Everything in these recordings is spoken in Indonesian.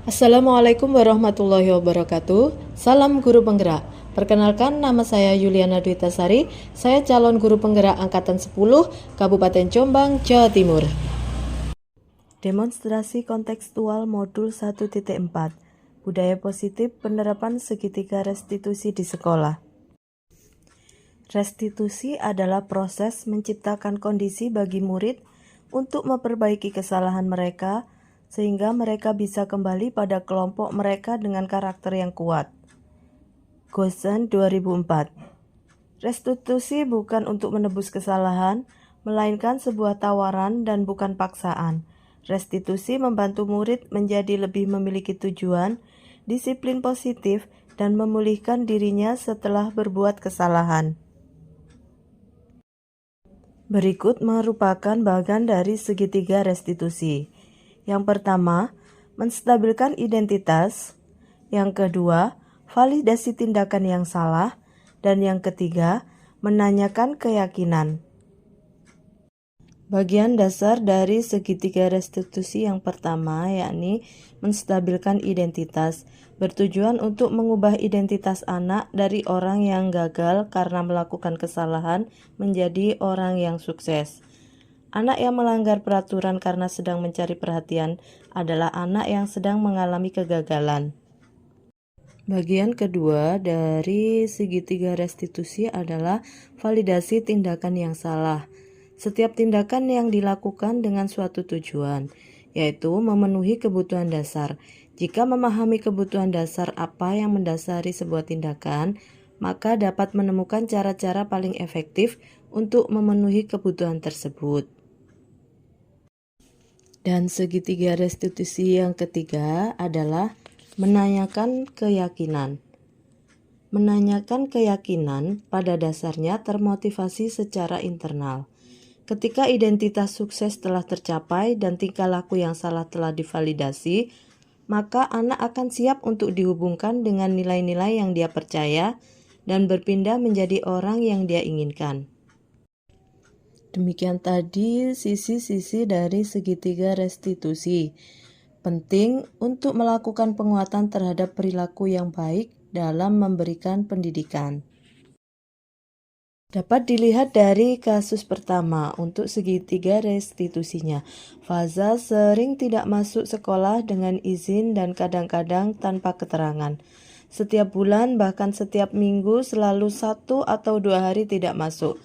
Assalamualaikum warahmatullahi wabarakatuh. Salam guru penggerak. Perkenalkan, nama saya Yuliana Dwitasari. Saya calon guru penggerak angkatan 10 Kabupaten Jombang, Jawa Timur. Demonstrasi kontekstual modul 1.4 Budaya positif penerapan segitiga restitusi di sekolah. Restitusi adalah proses menciptakan kondisi bagi murid untuk memperbaiki kesalahan mereka sehingga mereka bisa kembali pada kelompok mereka dengan karakter yang kuat. Goosen 2004. Restitusi bukan untuk menebus kesalahan, melainkan sebuah tawaran dan bukan paksaan. Restitusi membantu murid menjadi lebih memiliki tujuan, disiplin positif, dan memulihkan dirinya setelah berbuat kesalahan. Berikut merupakan bagian dari segitiga restitusi. Yang pertama, menstabilkan identitas. Yang kedua, validasi tindakan yang salah. Dan yang ketiga, menanyakan keyakinan. Bagian dasar dari segitiga restitusi yang pertama yakni menstabilkan identitas, bertujuan untuk mengubah identitas anak dari orang yang gagal karena melakukan kesalahan menjadi orang yang sukses. Anak yang melanggar peraturan karena sedang mencari perhatian adalah anak yang sedang mengalami kegagalan. Bagian kedua dari segitiga restitusi adalah validasi tindakan yang salah. Setiap tindakan yang dilakukan dengan suatu tujuan, yaitu memenuhi kebutuhan dasar. Jika memahami kebutuhan dasar apa yang mendasari sebuah tindakan, maka dapat menemukan cara-cara paling efektif untuk memenuhi kebutuhan tersebut. Dan segitiga restitusi yang ketiga adalah menanyakan keyakinan. Menanyakan keyakinan pada dasarnya termotivasi secara internal. Ketika identitas sukses telah tercapai dan tingkah laku yang salah telah divalidasi, maka anak akan siap untuk dihubungkan dengan nilai-nilai yang dia percaya dan berpindah menjadi orang yang dia inginkan. Demikian tadi sisi-sisi dari segitiga restitusi. Penting untuk melakukan penguatan terhadap perilaku yang baik dalam memberikan pendidikan. Dapat dilihat dari kasus pertama untuk segitiga restitusinya. Faza sering tidak masuk sekolah dengan izin dan kadang-kadang tanpa keterangan. Setiap bulan bahkan setiap minggu selalu 1 atau 2 hari tidak masuk.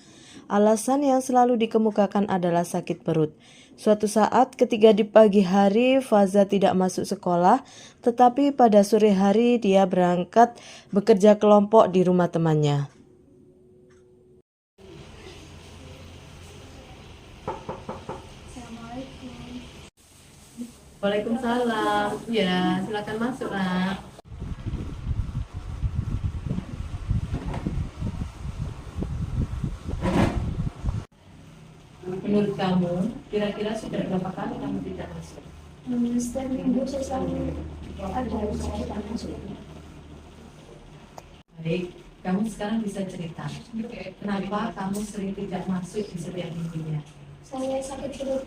Alasan yang selalu dikemukakan adalah sakit perut. Suatu saat ketika di pagi hari Faza tidak masuk sekolah, tetapi pada sore hari dia berangkat bekerja kelompok di rumah temannya. Waalaikumsalam. Ya, silakan masuk, Nak. Menurut kamu, kira-kira sudah berapa kali kamu tidak masuk? Setiap minggu saya selalu ada saya tidak masuk. Baik, kamu sekarang bisa cerita. Kenapa kamu sering tidak masuk di setiap minggunya? Saya sakit perut.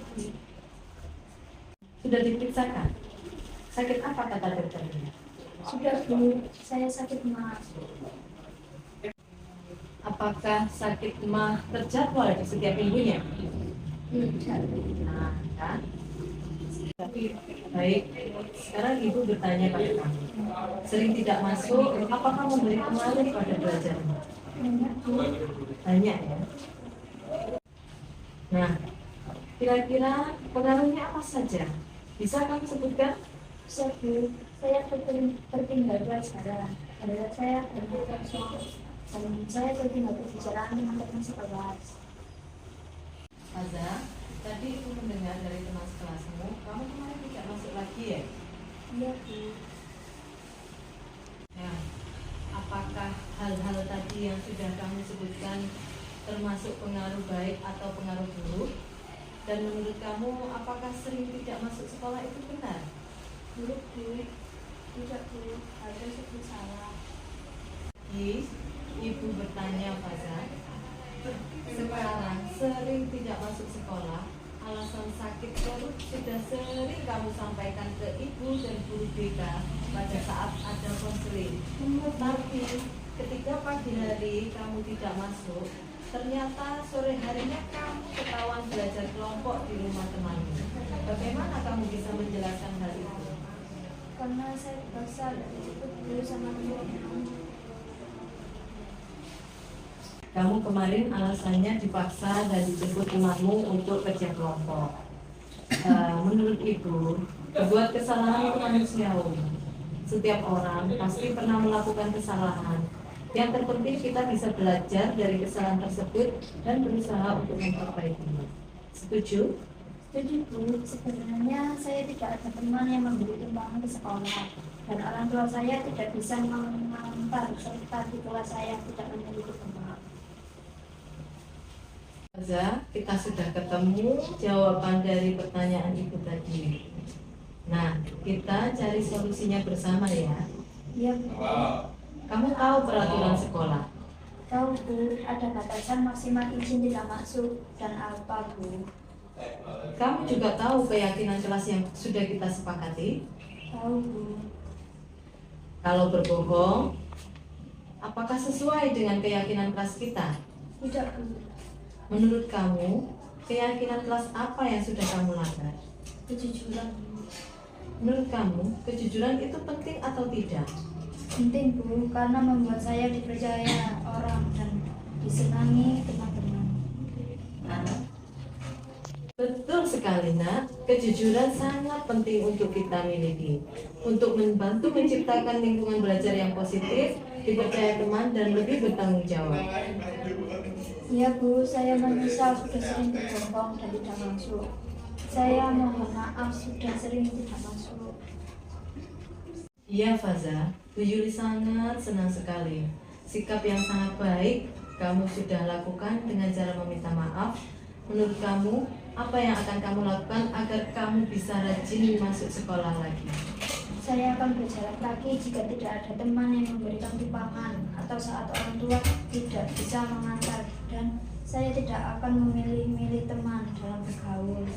Sudah diperiksakan? Sakit apa kata dokternya? Sudah Bu, saya sakit mah. Apakah sakit mah terjadwal di setiap minggunya? Tidak. Nah, kan? Baik, sekarang Ibu bertanya pada kamu. Sering tidak masuk, apakah memberi pengaruh pada belajarmu? Banyak ya? Nah, kira-kira pengaruhnya apa saja? Bisa kamu sebutkan? Bisa Bu, saya tertinggal belajar. Padahal saya berbuka soal. Dan saya tertinggal berbicara dengan teman sekelas. Faza, tadi Ibu mendengar dari teman sekelasmu, kamu kemarin tidak masuk lagi ya? Iya Bu. Nah, apakah hal-hal tadi yang sudah kamu sebutkan termasuk pengaruh baik atau pengaruh buruk? Dan menurut kamu, apakah sering tidak masuk sekolah itu benar? Buruk Bu. Tidak Bu, ada sebut salah. Ibu bertanya Faza, sekarang sering tidak masuk sekolah, alasan sakit perut sudah sering kamu sampaikan ke ibu dan guru BK pada saat ada konseling. Tapi ketika pagi hari kamu tidak masuk, ternyata sore harinya kamu ketahuan belajar kelompok di rumah temanmu. Bagaimana kamu bisa menjelaskan hal itu? Karena saya terpaksa ikut dulu sama teman-teman. Kamu kemarin alasannya dipaksa dan dijemput rumahmu untuk kerja kelompok. Menurut ibu, berbuat kesalahan itu manusiawi. Setiap orang pasti pernah melakukan kesalahan. Yang terpenting kita bisa belajar dari kesalahan tersebut dan berusaha untuk memperbaikinya. Setuju? Setuju Bu, sebenarnya saya tidak ada teman yang memberi tumpangan ke sekolah dan orang tua saya tidak bisa mengantar serta di kelas saya tidak memiliki teman. Kita sudah ketemu jawaban dari pertanyaan ibu tadi. Nah, kita cari solusinya bersama ya. Iya Bu. Kamu tahu peraturan sekolah? Tahu Bu, ada batasan maksimal izin tidak masuk dan apa Bu? Kamu juga tahu keyakinan kelas yang sudah kita sepakati? Tahu Bu. Kalau berbohong, apakah sesuai dengan keyakinan kelas kita? Tidak Bu. Menurut kamu, keyakinan kelas apa yang sudah kamu langgar? Kejujuran Bu. Menurut kamu, kejujuran itu penting atau tidak? Penting Bu, karena membuat saya dipercaya orang dan disenangi teman-teman. Betul sekali nak, kejujuran sangat penting untuk kita miliki. Untuk membantu menciptakan lingkungan belajar yang positif, dipercaya teman dan lebih bertanggung jawab. Iya Bu, saya menyesal sudah sering berbohong dan tidak masuk. Saya mohon maaf sudah sering tidak masuk. Iya Faza, Bu Yuli sangat senang sekali. Sikap yang sangat baik kamu sudah lakukan dengan cara meminta maaf. Menurut kamu, apa yang akan kamu lakukan agar kamu bisa rajin masuk sekolah lagi? Saya akan berjalan kaki jika tidak ada teman yang memberikan tumpangan atau saat orang tua tidak bisa mengantar, dan saya tidak akan memilih-milih teman dalam bergaul.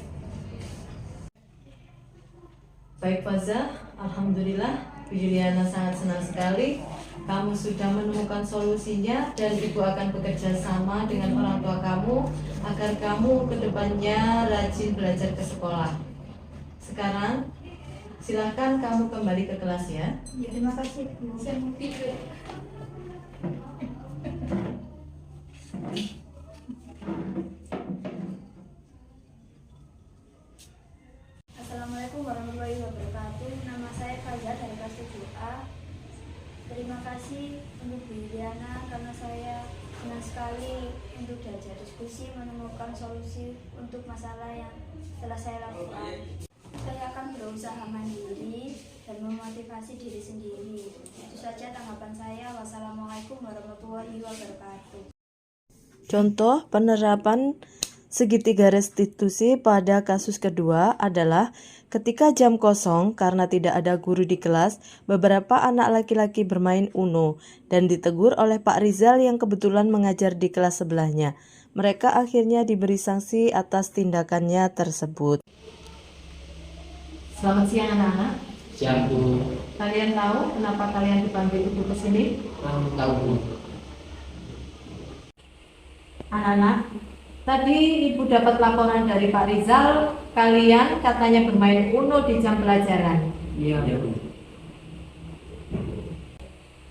Baik Faza, alhamdulillah Bu Juliana sangat senang sekali kamu sudah menemukan solusinya dan ibu akan bekerja sama dengan orang tua kamu agar kamu kedepannya rajin belajar ke sekolah. Sekarang silakan kamu kembali ke kelas ya. Ya, terima kasih Bu. Saya mau tidur. Assalamualaikum warahmatullahi wabarakatuh. Nama saya Faza dari kelas 7A. Terima kasih untuk Bu Yuliana karena saya senang sekali untuk diajak diskusi menemukan solusi untuk masalah yang telah saya lakukan. Saya akan berusaha mandiri dan memotivasi diri sendiri. Itu saja tanggapan saya. Wassalamualaikum warahmatullahi wabarakatuh. Contoh penerapan segitiga restitusi pada kasus kedua adalah ketika jam kosong karena tidak ada guru di kelas, beberapa anak laki-laki bermain Uno dan ditegur oleh Pak Rizal yang kebetulan mengajar di kelas sebelahnya. Mereka akhirnya diberi sanksi atas tindakannya tersebut. Selamat siang anak-anak. Siang Bu. Kalian tahu kenapa kalian dipanggil untuk ke sini? Tahu Bu. Anak-anak, tadi Ibu dapat laporan dari Pak Rizal, kalian katanya bermain Uno di jam pelajaran. Iya Bu.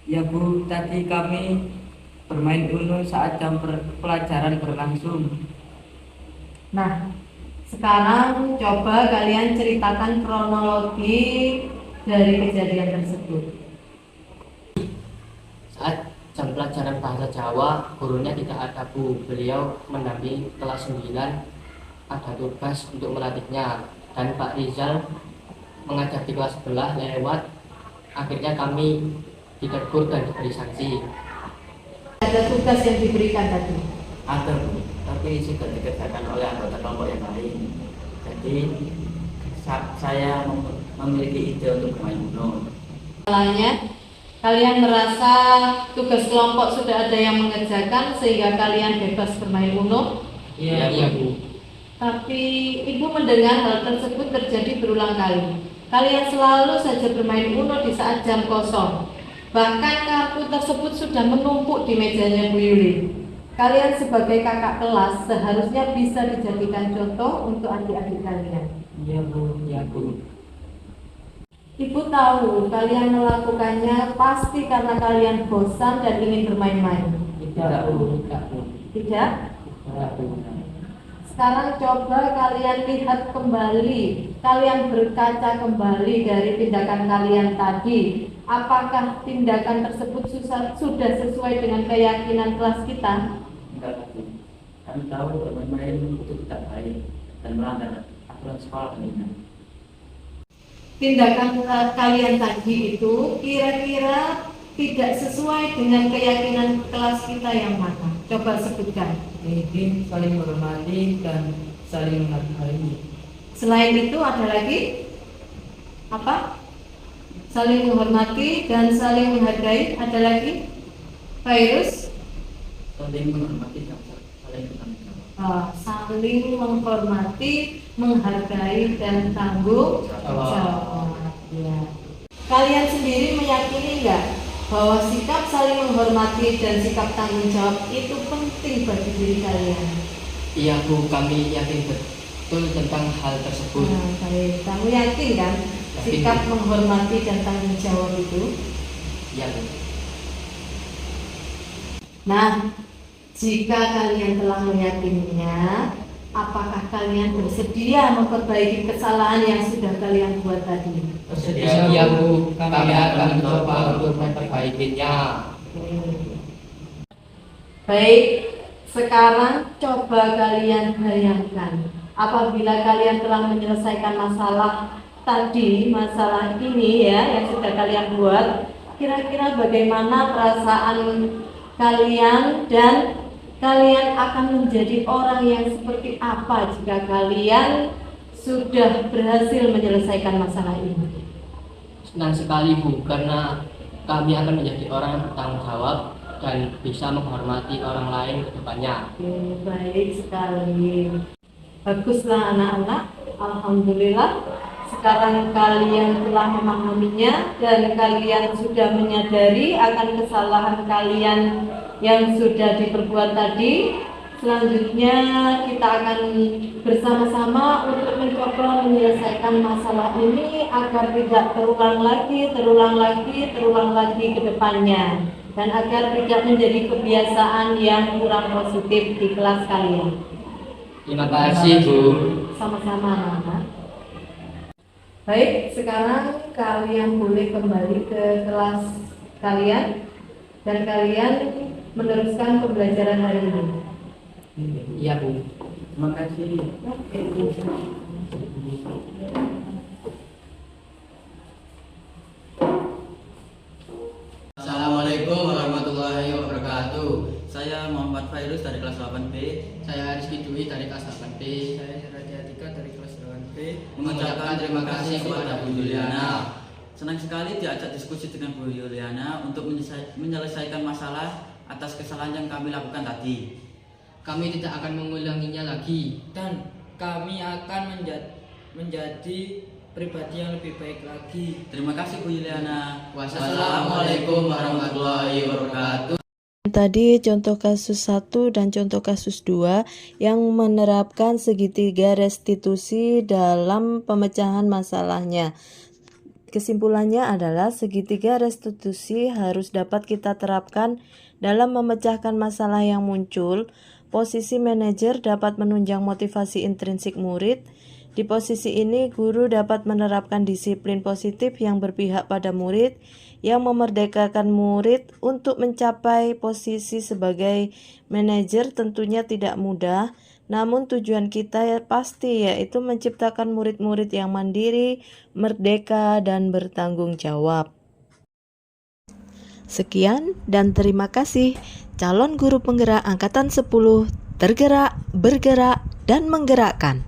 Ya Bu, tadi kami bermain Uno saat jam pelajaran berlangsung. Nah, sekarang coba kalian ceritakan kronologi dari kejadian tersebut. Saat jam pelajaran bahasa Jawa, gurunya tidak ada Bu. Beliau mendampingi kelas 9, ada tugas untuk melatihnya. Dan Pak Rizal mengajar di kelas sebelah lewat. Akhirnya kami ditegur dan diberi sanksi. Ada tugas yang diberikan tadi? Ada Bu, tapi sudah dikerjakan oleh anggota kelompok yang lain. Jadi saya memiliki ide untuk bermain Uno. Salahnya, kalian merasa tugas kelompok sudah ada yang mengerjakan sehingga kalian bebas bermain Uno? Iya Bu. Tapi Ibu mendengar hal tersebut terjadi berulang kali. Kalian selalu saja bermain Uno di saat jam kosong. Bahkan kartu tersebut sudah menumpuk di mejanya Bu Yuli. Kalian sebagai kakak kelas seharusnya bisa dijadikan contoh untuk adik-adik kalian. Iya Bu, iya Bu. Ibu tahu kalian melakukannya pasti karena kalian bosan dan ingin bermain-main. Tidak Bu, tidak Bu. Tidak? Tidak Bu. Sekarang coba kalian lihat kembali, kalian berkaca kembali dari tindakan kalian tadi. Apakah tindakan tersebut sudah sesuai dengan keyakinan kelas kita? Enggak Bu. Kami tahu bermain-main itu tidak baik dan melanggar aturan sekolah ini. Tindakan kalian tadi itu kira-kira tidak sesuai dengan keyakinan kelas kita yang mana? Coba sebutkan. Mungkin saling menghormati dan saling menghargai. Selain itu ada lagi apa? Saling menghormati dan saling menghargai. Ada lagi? Virus? Saling menghormati dan saling bertanggung jawab. Saling menghormati, menghargai dan tanggung jawab. Ya. Kalian sendiri meyakini enggak bahwa sikap saling menghormati dan sikap tanggung jawab itu penting bagi diri kalian? Iya Bu, kami yakin betul tentang hal tersebut. Baik. Kamu yakin kan sikap menghormati dan tanggung jawab itu? Iya Bu. Nah, jika kalian telah meyakininya, apakah kalian bersedia memperbaiki kesalahan yang sudah kalian buat tadi? Bersedia Bu, kami akan mencoba untuk memperbaikinya. Baik, sekarang coba kalian bayangkan, apabila kalian telah menyelesaikan masalah tadi, masalah ini ya yang sudah kalian buat, kira-kira bagaimana perasaan kalian dan kalian akan menjadi orang yang seperti apa jika kalian sudah berhasil menyelesaikan masalah ini? Senang sekali Bu, karena kami akan menjadi orang yang bertanggung jawab dan bisa menghormati orang lain ke depannya. Baik sekali. Baguslah anak-anak. Alhamdulillah. Sekarang kalian telah memahaminya dan kalian sudah menyadari akan kesalahan kalian yang sudah diperbuat tadi. Selanjutnya kita akan bersama-sama untuk mencoba menyelesaikan masalah ini agar tidak terulang lagi ke depannya, dan agar tidak menjadi kebiasaan yang kurang positif di kelas kalian. Terima kasih Bu. Sama-sama anak-anak. Baik, sekarang kalian boleh kembali ke kelas kalian dan kalian meneruskan pembelajaran hari ini. Iya Bu. Terima kasih. Assalamualaikum warahmatullahi wabarakatuh. Saya Muhammad Fairuz dari kelas 8B. Saya Rizky Dwi dari kelas 8B. Saya Raja Atika dari kelas 8B. Mengucapkan terima kasih kepada Bu Yuliana. Senang sekali diajak diskusi dengan Bu Yuliana untuk menyelesaikan masalah atas kesalahan yang kami lakukan tadi. Kami tidak akan mengulanginya lagi dan kami akan menjadi pribadi yang lebih baik lagi. Terima kasih Bu Yuliana. Wassalamualaikum warahmatullahi wabarakatuh. Tadi contoh kasus 1 dan contoh kasus 2 yang menerapkan segitiga restitusi dalam pemecahan masalahnya. Kesimpulannya adalah segitiga restitusi harus dapat kita terapkan dalam memecahkan masalah yang muncul. Posisi manajer dapat menunjang motivasi intrinsik murid. Di posisi ini, guru dapat menerapkan disiplin positif yang berpihak pada murid, yang memerdekakan murid untuk mencapai posisi sebagai manajer tentunya tidak mudah. Namun tujuan kita pasti yaitu menciptakan murid-murid yang mandiri, merdeka, dan bertanggung jawab. Sekian dan terima kasih. Calon guru penggerak angkatan 10 tergerak, bergerak, dan menggerakkan.